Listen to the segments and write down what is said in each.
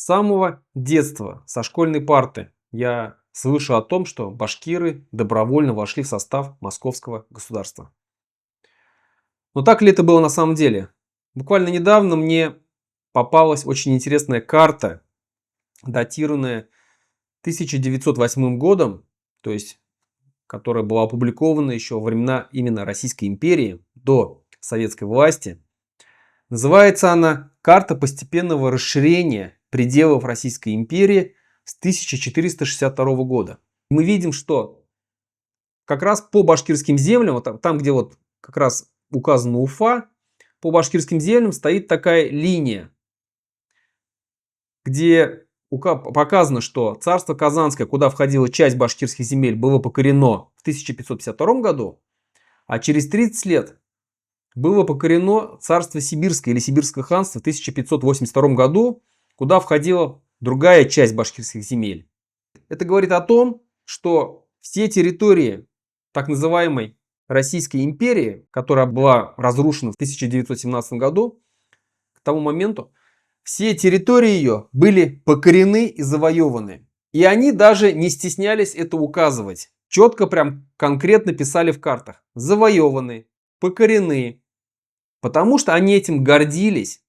С самого детства, со школьной парты, я слышу о том, что башкиры добровольно вошли в состав московского государства. Но так ли это было на самом деле? Буквально недавно мне попалась очень интересная карта, датированная 1908 годом, то есть которая была опубликована еще во времена именно Российской империи, до советской власти. Называется она «Карта постепенного расширения пределов Российской империи с 1462 года». Мы видим, что как раз по башкирским землям, вот там, где вот как раз указана Уфа, по башкирским землям стоит такая линия, где показано, что царство Казанское, куда входила часть башкирских земель, было покорено в 1552 году, а через 30 лет было покорено царство Сибирское или Сибирское ханство в 1582 году, куда входила другая часть башкирских земель. Это говорит о том, что все территории так называемой Российской империи, которая была разрушена в 1917 году, к тому моменту, все территории ее были покорены и завоеваны. И они даже не стеснялись это указывать. Четко, прям конкретно писали в картах. Завоеваны, покорены. Потому что они этим гордились.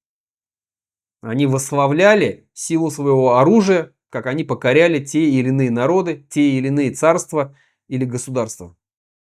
Они восславляли силу своего оружия, как они покоряли те или иные народы, те или иные царства или государства.